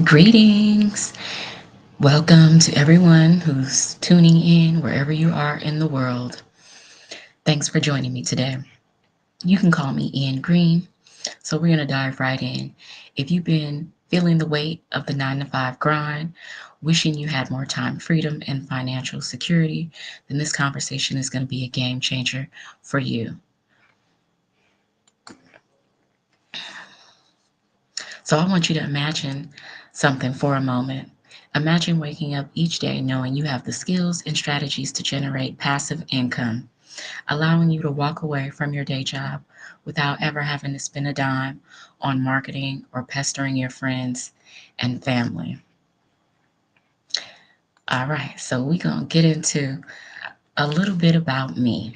Greetings. Welcome to everyone who's tuning in wherever you are in the world. Thanks for joining me today. You can call me Ian Green. So we're going to dive right in. If you've been feeling the weight of the 9 to 5 grind, wishing you had more time, freedom, and financial security, then this conversation is going to be a game changer for you. So I want you to imagine something for a moment. Imagine waking up each day knowing you have the skills and strategies to generate passive income, allowing you to walk away from your day job without ever having to spend a dime on marketing or pestering your friends and family. All right, so we're going to get into a little bit about me.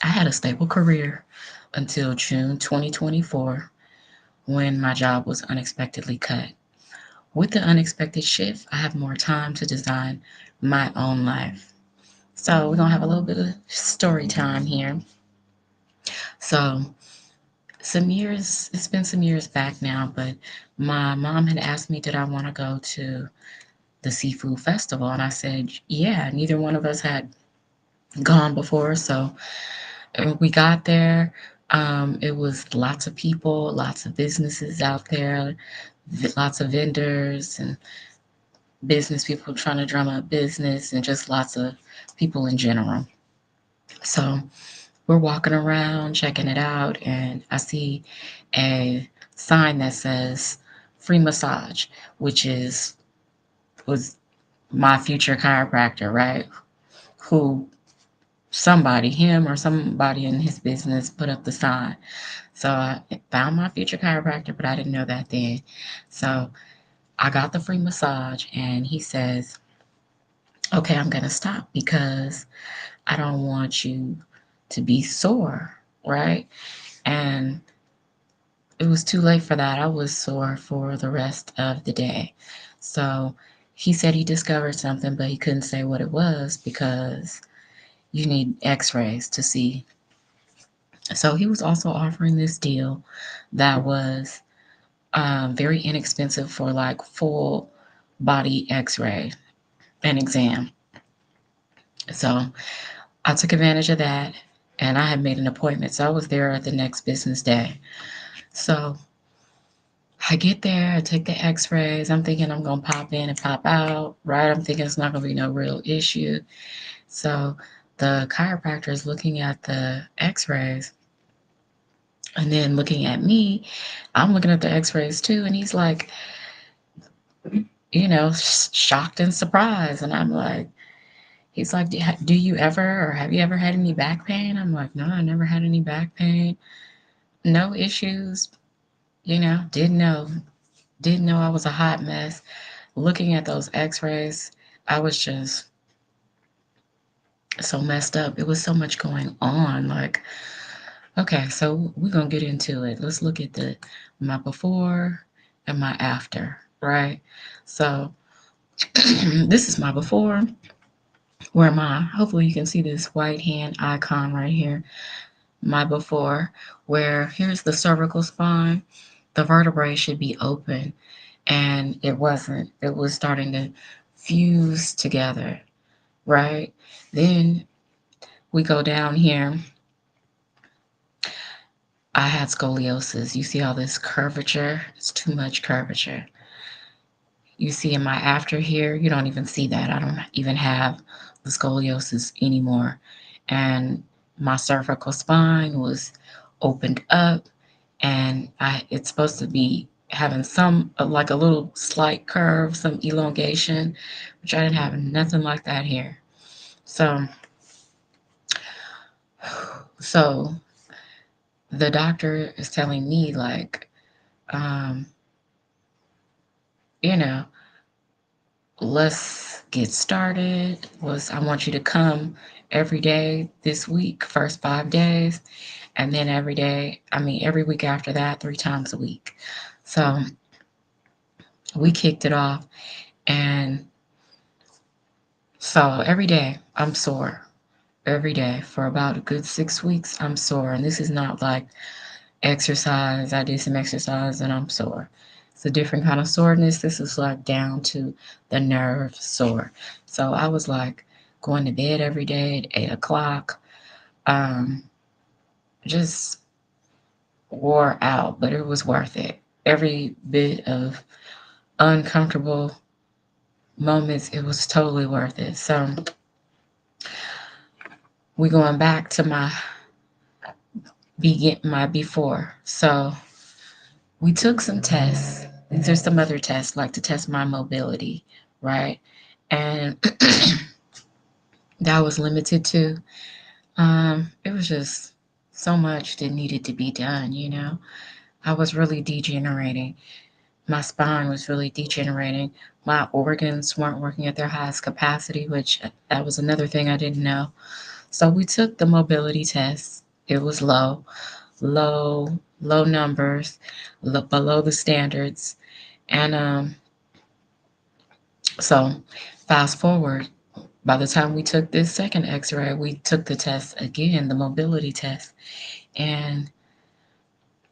I had a stable career until June 2024 when my job was unexpectedly cut. With the unexpected shift, I have more time to design my own life. So we're gonna have a little bit of story time here. So it's been some years back now, but my mom had asked me, did I want to go to the seafood festival? And I said, yeah, neither one of us had gone before. So we got there. It was lots of people, lots of businesses out there, lots of vendors and business people trying to drum up business and just lots of people in general. So we're walking around checking it out, and I see a sign that says free massage, which was my future chiropractor, right? Who somebody, him or somebody in his business, put up the sign. So I found my future chiropractor, but I didn't know that then. So I got the free massage, and he says, okay, I'm going to stop because I don't want you to be sore, right? And it was too late for that. I was sore for the rest of the day. So he said he discovered something, but he couldn't say what it was because you need x rays to see. So he was also offering this deal that was very inexpensive for like full body x ray and exam. So I took advantage of that and I had made an appointment. So I was there the next business day. So I get there, I take the x rays. I'm thinking I'm going to pop in and pop out, right? I'm thinking it's not going to be no real issue. So the chiropractor is looking at the x rays and then looking at me. I'm looking at the x rays too. And he's like, shocked and surprised. And I'm like, he's like, do you ever or have you ever had any back pain? I'm like, no, I never had any back pain. No issues. Didn't know I was a hot mess. Looking at those x-rays, I was just so messed up. It was so much going on. Like, okay, so we're gonna get into it. Let's look at the my before and my after, right? So this is my before, where my hopefully you can see this white hand icon right here. My before, where here's the cervical spine. The vertebrae should be open, and it wasn't. It was starting to fuse together, right? Then we go down here. I had scoliosis. You see all this curvature? It's too much curvature. You see in my after here, you don't even see that. I don't even have the scoliosis anymore. And my cervical spine was opened up, and it's supposed to be having some like a little slight curve, some elongation, which I didn't have nothing like that here. So so the doctor is telling me like, um, you know, let's get started. I want you to come every day this week, first 5 days, and then every week after that, 3 times a week. So we kicked it off, and so every day I'm sore. Every day for about a good 6 weeks, I'm sore. And this is not like exercise. I did some exercise and I'm sore. It's a different kind of soreness. This is like down to the nerve sore. So I was like going to bed every day at 8 o'clock. Um, just wore out, but it was worth it. Every bit of uncomfortable moments, it was totally worth it. So we going back to my before. So we took some tests. There's some other tests like to test my mobility, right? And that was limited to. It was just so much that needed to be done. I was really degenerating. My spine was really degenerating. My organs weren't working at their highest capacity, which that was another thing I didn't know. So we took the mobility test. It was low numbers, below the standards. And so fast forward, by the time we took this second x-ray, we took the test again, the mobility test. And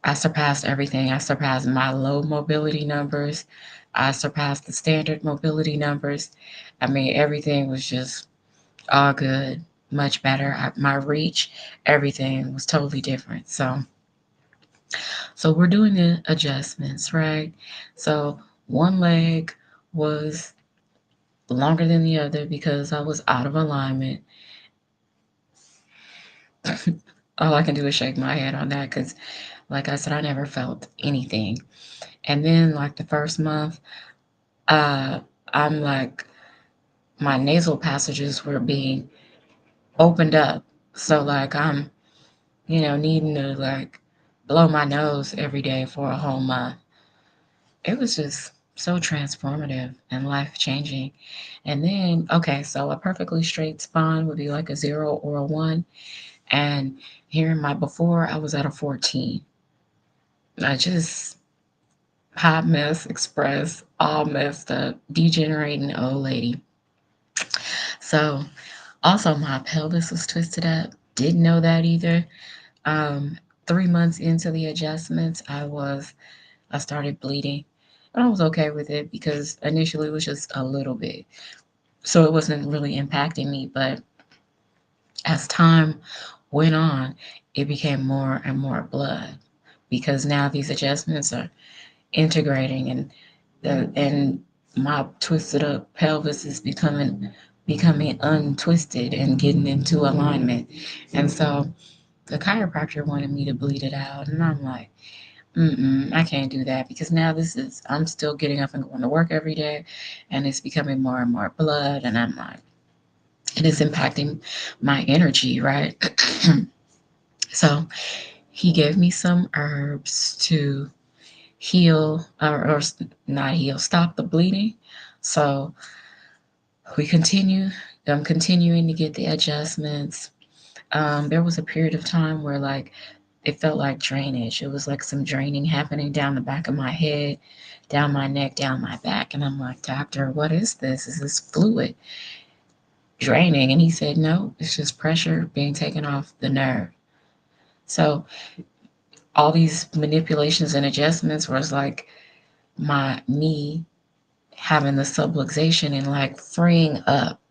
I surpassed everything. I surpassed my low mobility numbers. I surpassed the standard mobility numbers. I mean, everything was just all good, much better. My reach, everything was totally different. So we're doing the adjustments, right? So one leg was longer than the other because I was out of alignment. All I can do is shake my head on that because, like I said, I never felt anything. And then, like the first month, uh, I'm like, my nasal passages were being opened up. So, like, I'm, needing to, like, blow my nose every day for a whole month. It was just so transformative and life changing. And then, okay, so a perfectly straight spine would be like a 0 or a 1. And here in my before, I was at a 14. I just hot mess express, all messed up, degenerating old lady. So also my pelvis was twisted up. Didn't know that either. 3 months into the adjustments, I started bleeding. And I was okay with it because initially it was just a little bit. So it wasn't really impacting me. But as time went on, it became more and more blood because now these adjustments are integrating, and my twisted up pelvis is becoming untwisted and getting into alignment. And so the chiropractor wanted me to bleed it out, and I'm like, I can't do that because now I'm still getting up and going to work every day, and it's becoming more and more blood, and I'm like, it is impacting my energy, right? So he gave me some herbs to heal, or not heal, stop the bleeding. So we continue. I'm continuing to get the adjustments. There was a period of time where like it felt like drainage. It was like some draining happening down the back of my head, down my neck, down my back. And I'm like, doctor, what is this? Is this fluid draining? And he said, no, it's just pressure being taken off the nerve. So all these manipulations and adjustments was like my knee having the subluxation and like freeing up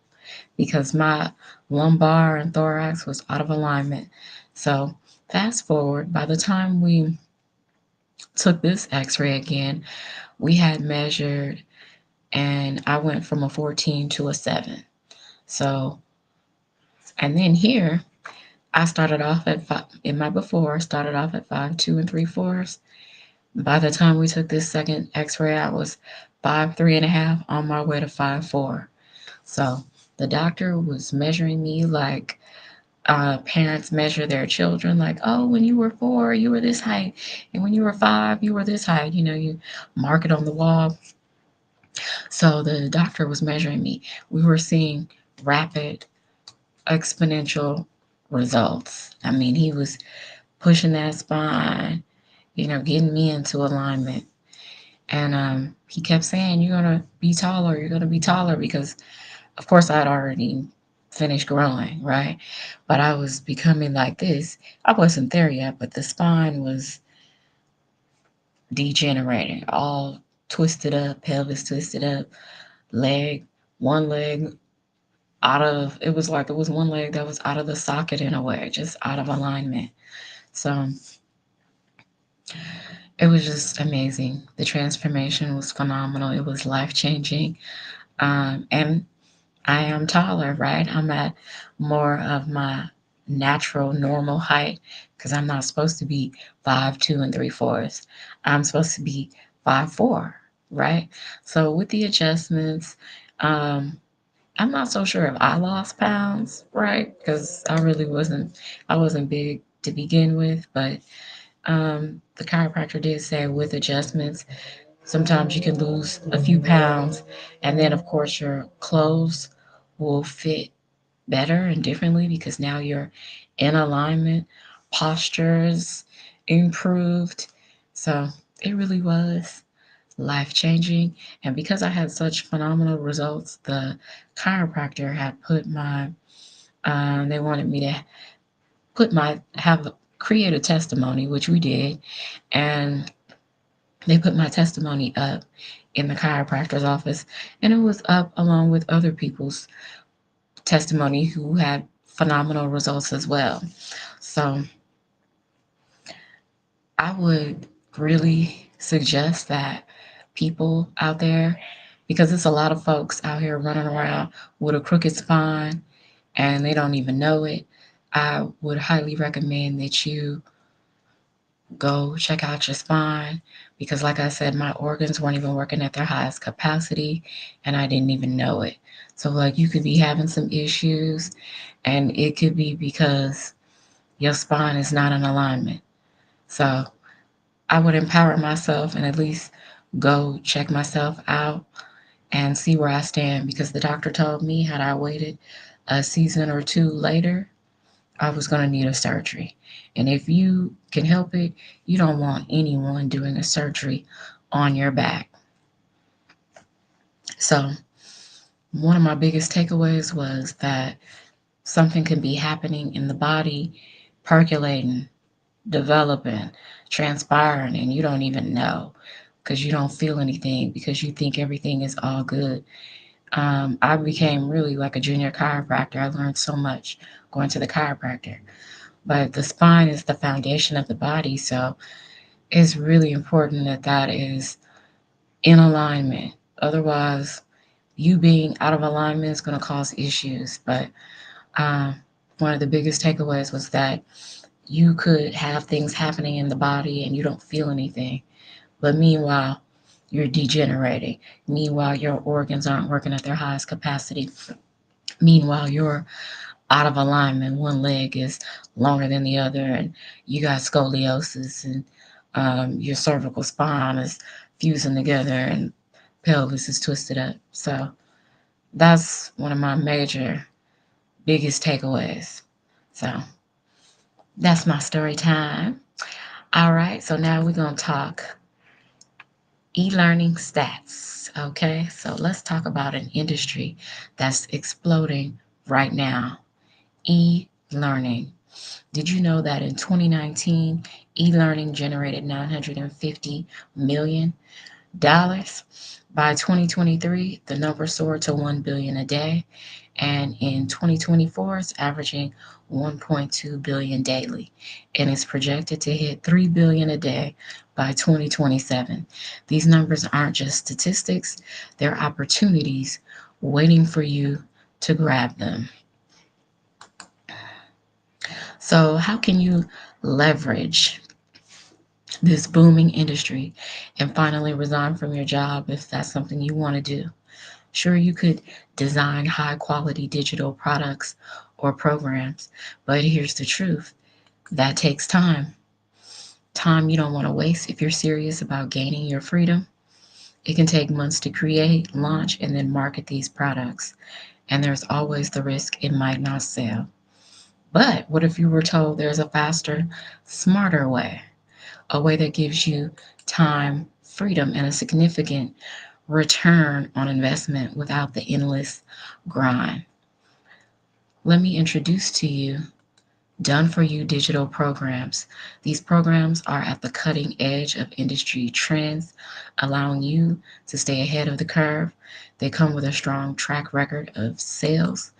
because my lumbar and thorax was out of alignment. So fast forward, by the time we took this x-ray again, we had measured and I went from a 14 to a 7. So, and then here I started off at five in my before, started off at 5 2 3/4. By the time we took this second x-ray, I was 5 3 1/2 on my way to 5 4. So the doctor was measuring me like parents measure their children, like, oh, when you were 4, you were this height, and when you were 5, you were this height. You mark it on the wall. So the doctor was measuring me. We were seeing rapid, exponential results. I mean, he was pushing that spine, getting me into alignment. And he kept saying, you're going to be taller, you're going to be taller, because of course I'd already finished growing, right? But I was becoming like this. I wasn't there yet, but the spine was degenerating, all twisted up, pelvis twisted up, leg, one leg it was like it was one leg that was out of the socket in a way, just out of alignment. So it was just amazing. The transformation was phenomenal. It was life changing. And I am taller, right? I'm at more of my natural, normal height because I'm not supposed to be 5'2 3/4". I'm supposed to be 5'4", right? So with the adjustments, um, I'm not so sure if I lost pounds, right? Because I wasn't big to begin with, but the chiropractor did say with adjustments, sometimes you can lose a few pounds, and then of course your clothes will fit better and differently because now you're in alignment, postures improved. So it really was life changing. And because I had such phenomenal results, the chiropractor had they wanted me to create a testimony, which we did. And they put my testimony up in the chiropractor's office, and it was up along with other people's testimony who had phenomenal results as well. So I would really suggest that people out there, because it's a lot of folks out here running around with a crooked spine and they don't even know it, I would highly recommend that you go check out your spine because, like I said, my organs weren't even working at their highest capacity and I didn't even know it. So, like, you could be having some issues, and it could be because your spine is not in alignment. So, I would empower myself and at least go check myself out and see where I stand because the doctor told me had I waited a season or two later, I was going to need a surgery. And if you can help it, you don't want anyone doing a surgery on your back. So, one of my biggest takeaways was that something can be happening in the body, percolating, developing, transpiring, and you don't even know because you don't feel anything because you think everything is all good. I became really like a junior chiropractor. I learned so much going to the chiropractor. But the spine is the foundation of the body, so it's really important that that is in alignment. Otherwise, you being out of alignment is going to cause issues. But um, one of the biggest takeaways was that you could have things happening in the body and you don't feel anything. But meanwhile, you're degenerating. Meanwhile, your organs aren't working at their highest capacity. Meanwhile, you're out of alignment. One leg is longer than the other, and you got scoliosis, and your cervical spine is fusing together, and pelvis is twisted up. So that's one of my major, biggest takeaways. So that's my story time. All right, so now we're going to talk e-learning stats. Okay, so let's talk about an industry that's exploding right now, e-learning. Did you know that in 2019, e-learning generated $950 million? By 2023, the number soared to 1 billion a day, and in 2024, it's averaging 1.2 billion daily, and it's projected to hit 3 billion a day by 2027. These numbers aren't just statistics, they're opportunities waiting for you to grab them. So, how can you leverage this booming industry and finally resign from your job if that's something you want to do? Sure, you could design high quality digital products or programs, but here's the truth that takes time. Time you don't want to waste if you're serious about gaining your freedom. It can take months to create, launch, and then market these products. And there's always the risk it might not sell. But what if you were told there's a faster, smarter way? A way that gives you time, freedom, and a significant return on investment without the endless grind. Let me introduce to you Done for you digital programs. These programs are at the cutting edge of industry trends, allowing you to stay ahead of the curve. They come with a strong track record of sales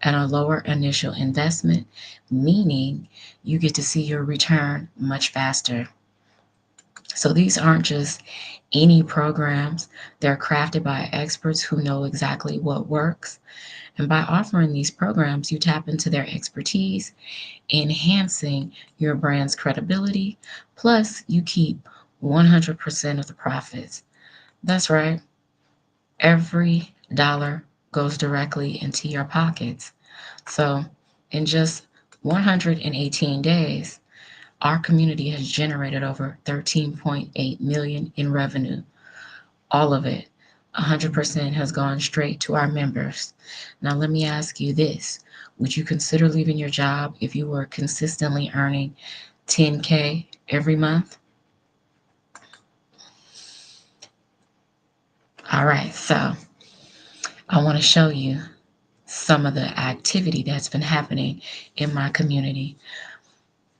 and a lower initial investment, meaning you get to see your return much faster. So these aren't just any programs, they're crafted by experts who know exactly what works. And by offering these programs, you tap into their expertise, enhancing your brand's credibility. Plus, you keep 100% of the profits. That's right, every dollar goes directly into your pockets. So, in just 118 days, our community has generated over 13.8 million in revenue. All of it, 100% has gone straight to our members. Now, let me ask you this. Would you consider leaving your job if you were consistently earning 10K every month? All right, so I want to show you some of the activity that's been happening in my community.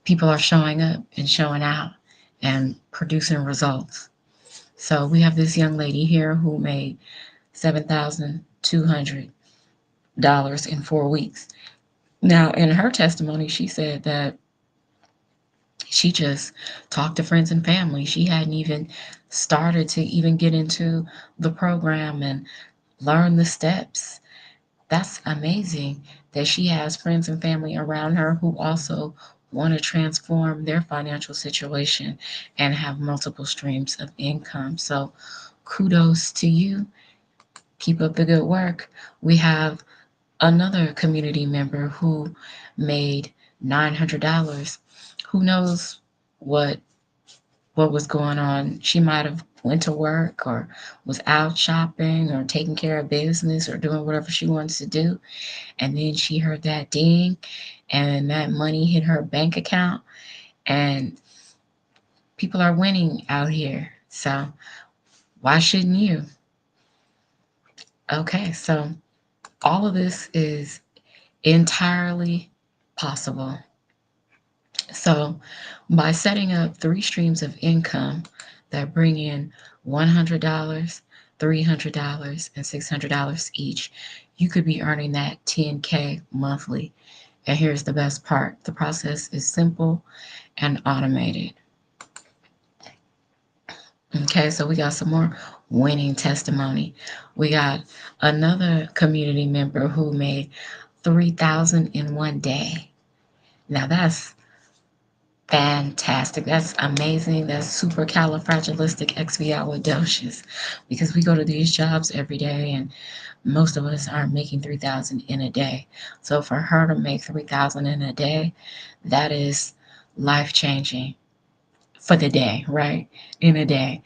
People are showing up and showing out and producing results. So we have this young lady here who made $7,200 in 4 weeks. Now, in her testimony, she said that she just talked to friends and family. She hadn't even started to even get into the program and learn the steps. That's amazing that she has friends and family around her who also want to transform their financial situation and have multiple streams of income. So, kudos to you. Keep up the good work. We have another community member who made $900. Who knows what what was going on? She might have went to work or was out shopping or taking care of business or doing whatever she wants to do, and then she heard that ding and that money hit her bank account, and people are winning out here. So why shouldn't you? Okay, so all of this is entirely possible. So, by setting up three streams of income that bring in $100, $300, and $600 each, you could be earning that 10K monthly. And here's the best part, the process is simple and automated. Okay, so we got some more winning testimony. We got another community member who made 3,000 in one day. Now that's fantastic. That's amazing. That's supercalifragilisticexpialidocious because we go to these jobs every day and most of us aren't making 3,000 in a day. So for her to make 3,000 in a day, that is life changing for the day, right? In a day.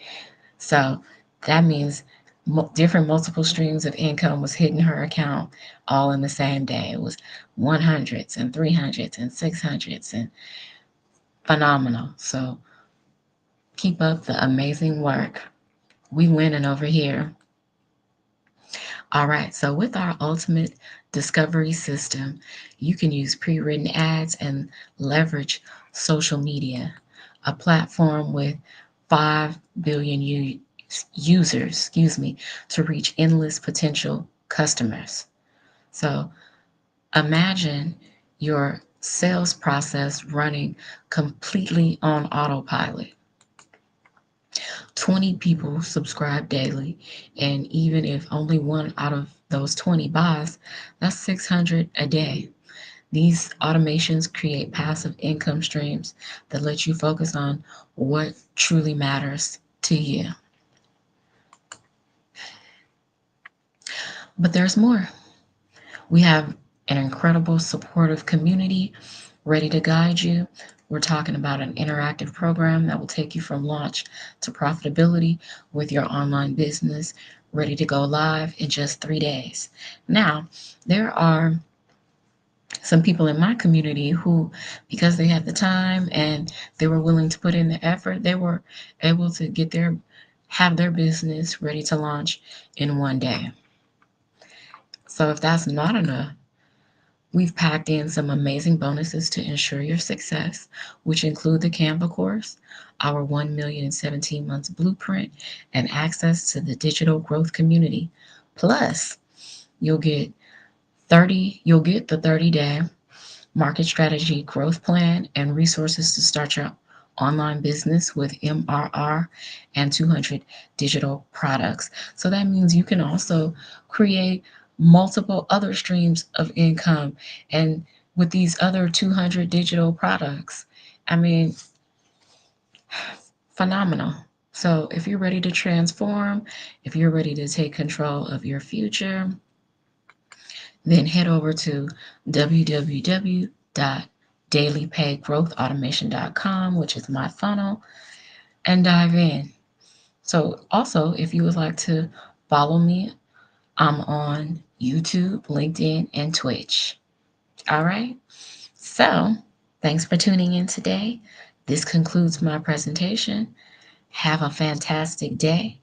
So that means different multiple streams of income was hitting her account all in the same day. It was 100s and 300s and 600s and phenomenal. So keep up the amazing work. We winning over here. All right, so with our ultimate discovery system, you can use pre-written ads and leverage social media, a platform with 5 billion users, to reach endless potential customers. So imagine your sales process running completely on autopilot. 20 people subscribe daily, and even if only one out of those 20 buys, that's 600 a day. These automations create passive income streams that let you focus on what truly matters to you. But there's more. We have an incredible supportive community ready to guide you. We're talking about an interactive program that will take you from launch to profitability with your online business, ready to go live in just 3 days. Now, there are some people in my community who, because they had the time and they were willing to put in the effort, they were able to have their business ready to launch in one day. So if that's not enough, We've packed in some amazing bonuses to ensure your success, which include the Canva course, our 1 million in 17 months blueprint, and access to the digital growth community. Plus, you'll get you'll get the 30-day market strategy growth plan and resources to start your online business with MRR and 200 digital products. So that means you can also create multiple other streams of income and with these other 200 digital products. I mean, phenomenal. So if you're ready to transform, if you're ready to take control of your future, then head over to www.dailypaygrowthautomation.com, which is my funnel, and dive in. So, also, if you would like to follow me, I'm on YouTube, LinkedIn, and Twitch. All right. So, thanks for tuning in today. This concludes my presentation. Have a fantastic day